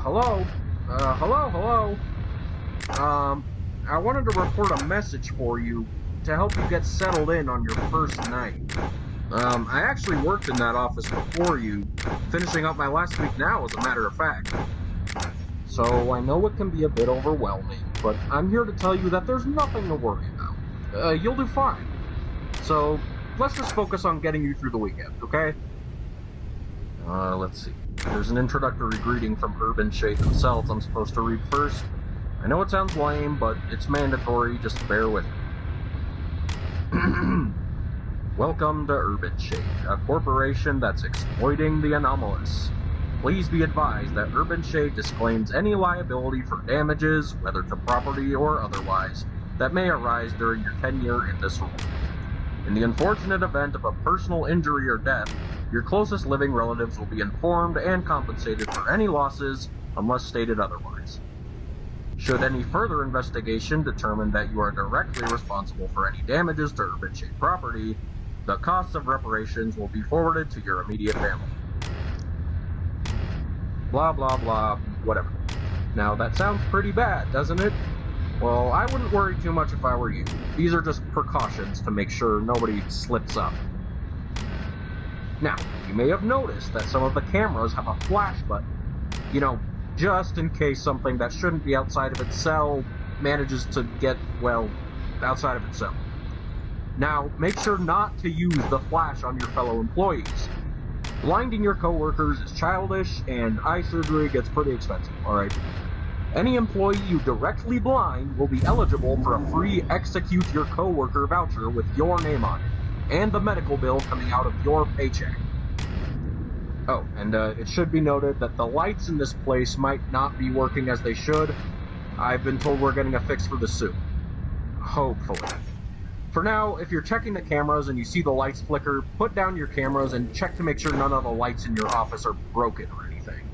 Hello? Hello? I wanted to report a message for you to help you get settled in on your first night. I actually worked in that office before you, finishing up my last week now, as a matter of fact. So I know it can be a bit overwhelming, but I'm here to tell you that there's nothing to worry about. You'll do fine. So let's just focus on getting you through the weekend, okay? Let's see. There's an introductory greeting from Urban Shade themselves I'm supposed to read first. I know it sounds lame, but it's mandatory, just bear with me. Welcome to Urban Shade, a corporation that's exploiting the anomalous. Please be advised that Urban Shade disclaims any liability for damages, whether to property or otherwise, that may arise during your tenure in this role. In the unfortunate event of a personal injury or death, your closest living relatives will be informed and compensated for any losses, unless stated otherwise. Should any further investigation determine that you are directly responsible for any damages to Urban Shade property, the costs of reparations will be forwarded to your immediate family. Blah blah blah, whatever. Now that sounds pretty bad, doesn't it? Well, I wouldn't worry too much if I were you. These are just precautions to make sure nobody slips up. Now, you may have noticed that some of the cameras have a flash button. You know, just in case something that shouldn't be outside of its cell manages to get, well, outside of its cell. Now, make sure not to use the flash on your fellow employees. Blinding your coworkers is childish, and eye surgery gets pretty expensive, alright? Any employee you directly blind will be eligible for a free execute your coworker voucher with your name on it, and the medical bill coming out of your paycheck. Oh, and it should be noted that the lights in this place might not be working as they should. I've been told we're getting a fix for this soon. Hopefully. For now, if you're checking the cameras and you see the lights flicker, put down your cameras and check to make sure none of the lights in your office are broken or anything.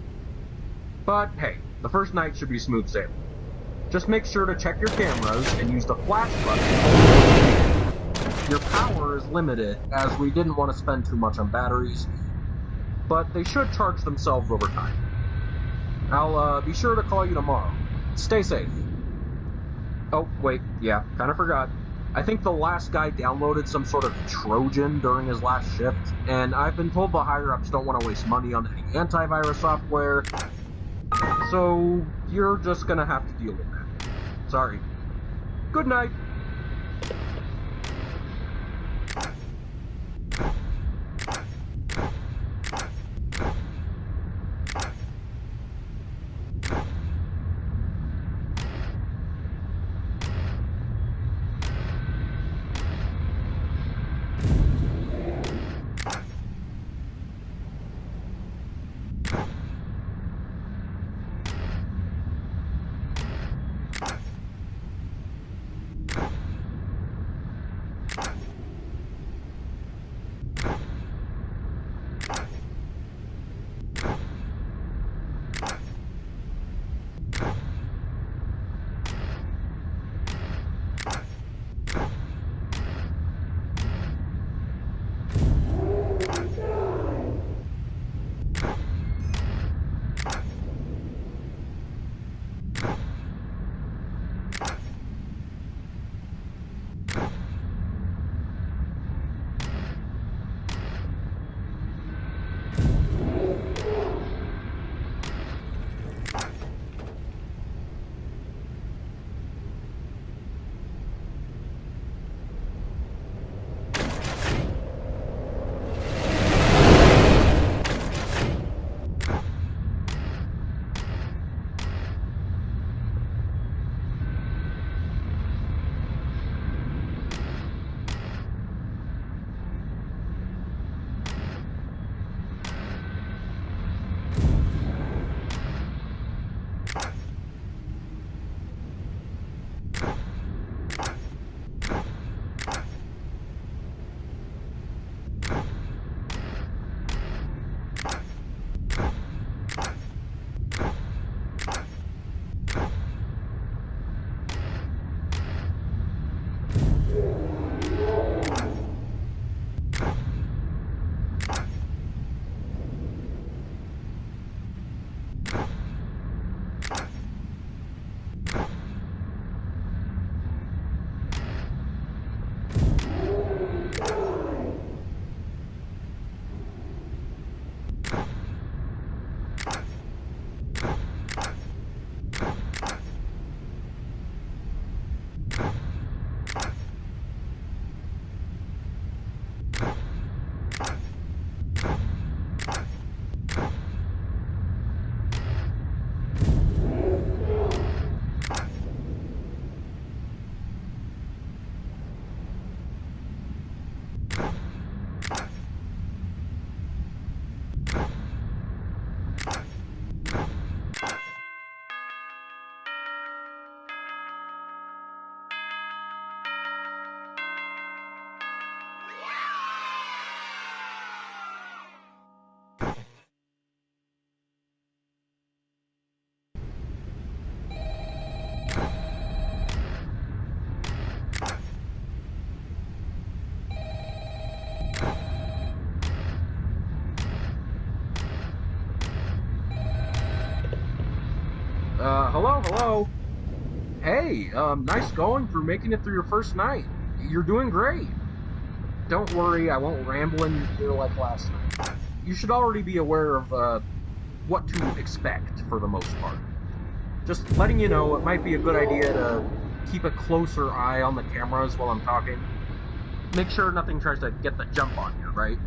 But hey, the first night should be smooth sailing. Just make sure to check your cameras and use the flash button. Your power is limited, as we didn't want to spend too much on batteries, but they should charge themselves over time. I'll be sure to call you tomorrow. Stay safe. Oh, wait, yeah, kinda forgot. I think the last guy downloaded some sort of Trojan during his last shift, and I've been told the higher-ups don't want to waste money on any antivirus software, so you're just gonna have to deal with that. Sorry. Good night. Hello? Hey, nice going for making it through your first night. You're doing great. Don't worry, I won't ramble in your ear like last night. You should already be aware of, what to expect for the most part. Just letting you know, it might be a good idea to keep a closer eye on the cameras while I'm talking. Make sure nothing tries to get the jump on you, right?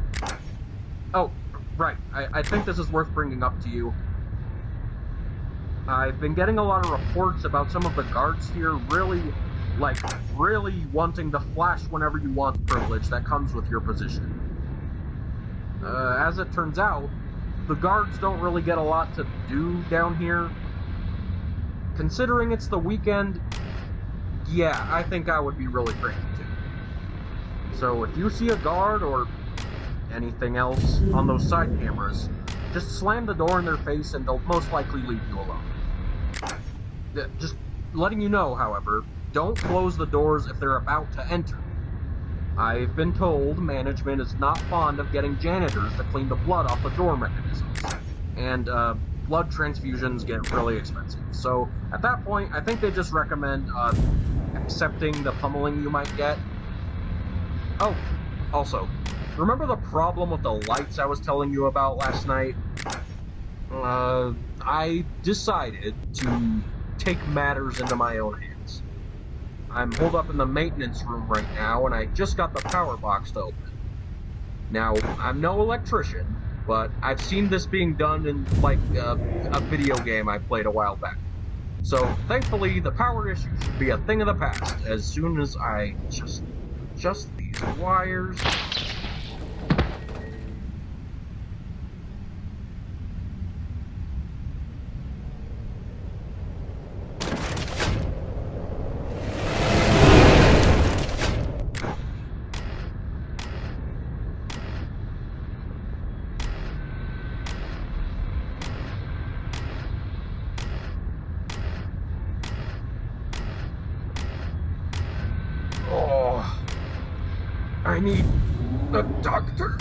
Oh, right. I think this is worth bringing up to you. I've been getting a lot of reports about some of the guards here really wanting the flash whenever you want privilege that comes with your position. As it turns out, the guards don't really get a lot to do down here. Considering it's the weekend, yeah, I think I would be really cranky too. So if you see a guard or anything else on those side cameras, just slam the door in their face and they'll most likely leave you alone. Just letting you know, however, don't close the doors if they're about to enter. I've been told management is not fond of getting janitors to clean the blood off the door mechanisms. And, blood transfusions get really expensive. So, at that point, I think they just recommend, accepting the pummeling you might get. Oh, also, remember the problem with the lights I was telling you about last night? I decided to take matters into my own hands. I'm holed up in the maintenance room right now, and I just got the power box to open. Now, I'm no electrician, but I've seen this being done in, a video game I played a while back. So, thankfully, the power issue should be a thing of the past as soon as I just these wires. I need a doctor.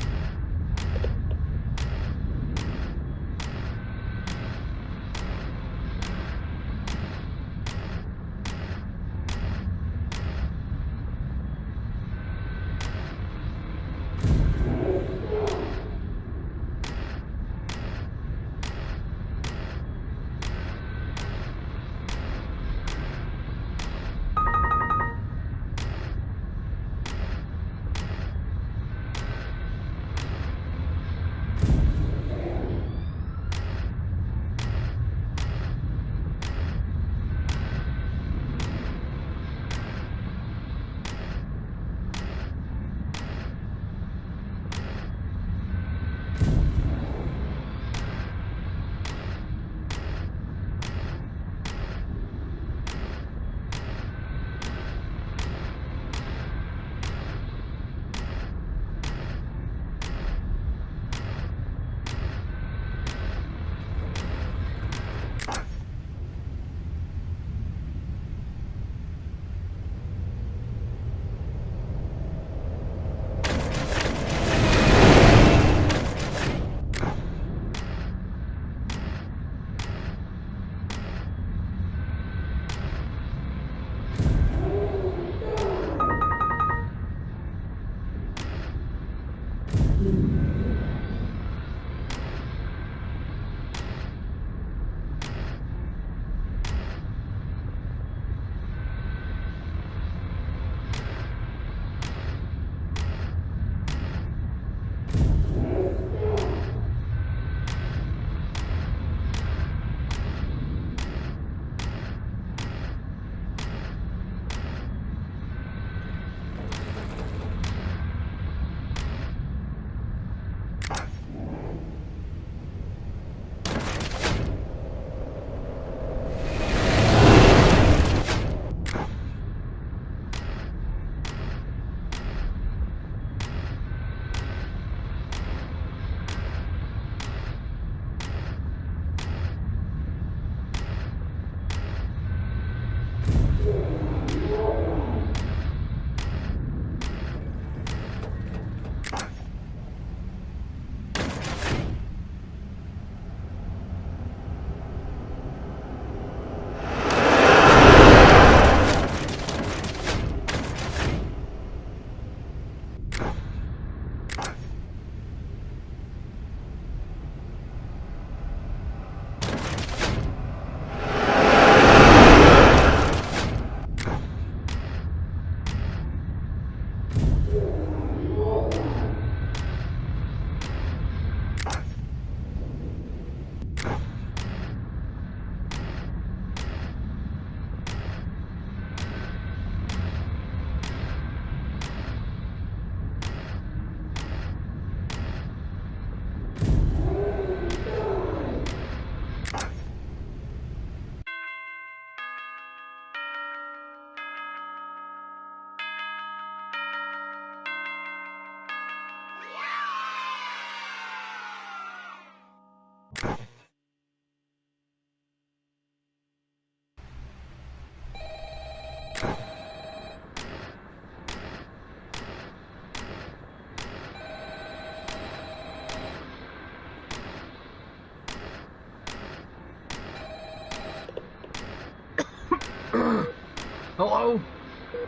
Hello?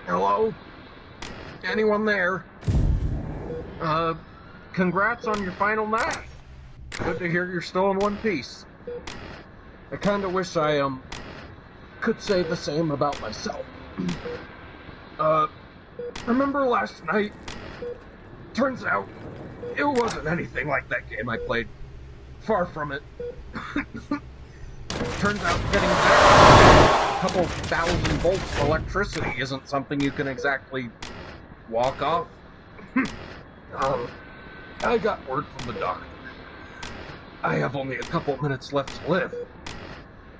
Hello? Anyone there? Congrats on your final night. Good to hear you're still in one piece. I kinda wish I, could say the same about myself. Remember last night? Turns out, it wasn't anything like that game I played. Far from it. Turns out getting a couple thousand volts of electricity isn't something you can exactly walk off. I got word from the doctor. I have only a couple minutes left to live.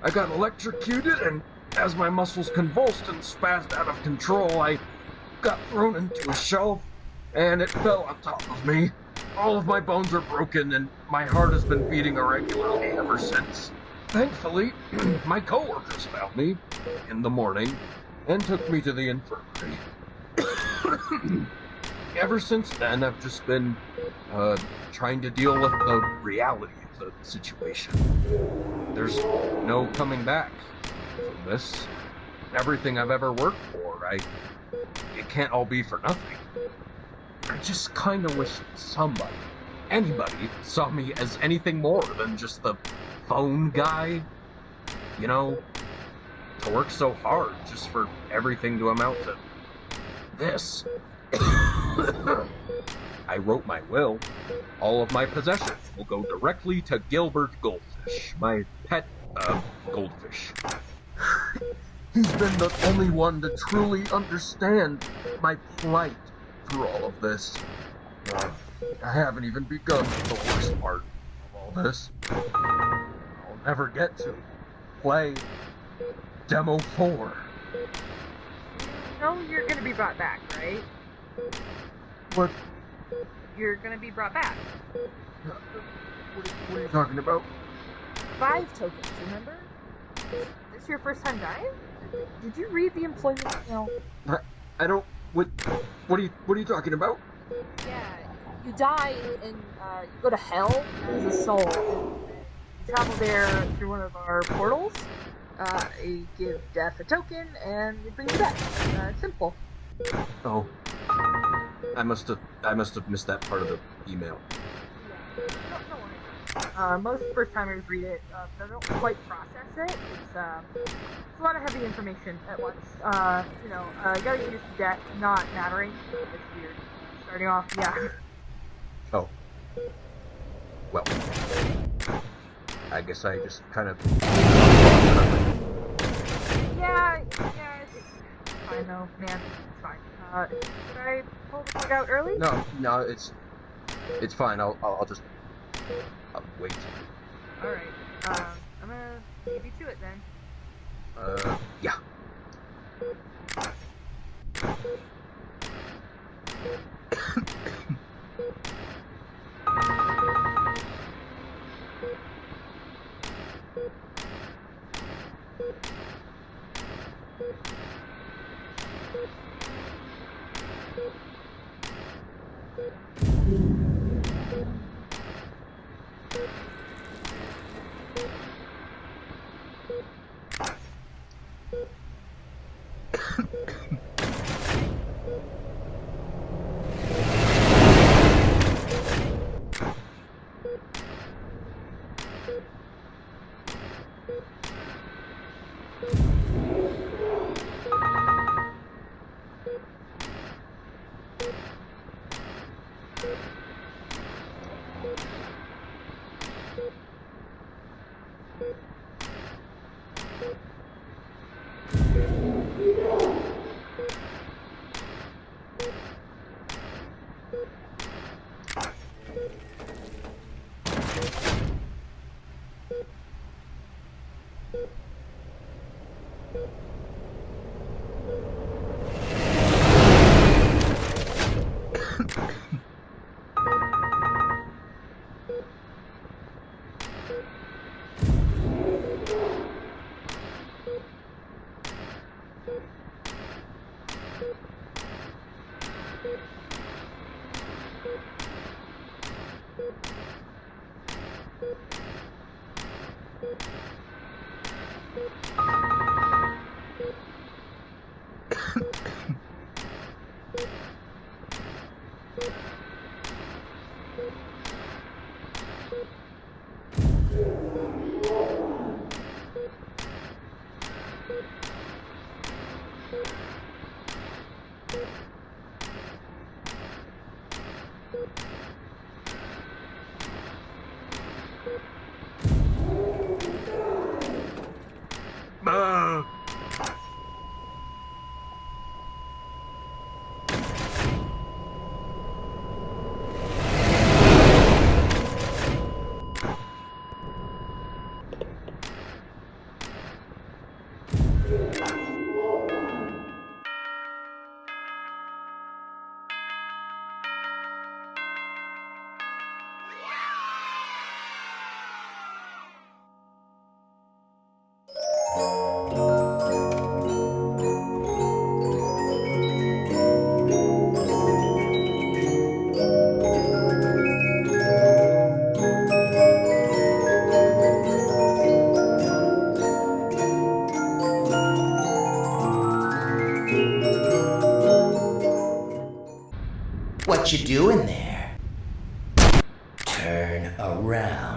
I got electrocuted, and as my muscles convulsed and spazzed out of control, I got thrown into a shelf, and it fell on top of me. All of my bones are broken, and my heart has been beating irregularly ever since. Thankfully, my coworkers found me in the morning and took me to the infirmary. Ever since then, I've just been, trying to deal with the reality of the situation. There's no coming back from this. Everything I've ever worked for, it can't all be for nothing. I just kinda wish somebody, anybody, saw me as anything more than just the phone guy. You know, to work so hard just for everything to amount to this. I wrote my will. All of my possessions will go directly to Gilbert Goldfish, my pet, goldfish. He's been the only one to truly understand my plight through all of this. I haven't even begun with the worst part of all this. I'll never get to play Demo 4. No, you're gonna be brought back, right? What? You're gonna be brought back. What are you talking about? 5 tokens, remember? This your first time dying? Did you read the employment email? I don't. What are you talking about? Yeah, you die and you go to hell as a soul. You travel there through one of our portals. You give death a token, and it brings you back. It's simple. Oh, I must have missed that part of the email. Yeah, don't worry. Most first-timers read it, they don't quite process it. It's a lot of heavy information at once. Gotta get used to death not mattering. It's weird. Starting off, yeah. Oh. Well. I guess I just kind of... Yeah, it's fine though, man. It's fine. Should I pull the plug out early? No, it's fine. I'll just wait. Alright, I'm gonna leave you to it then. Yeah. What you doing there? Turn around.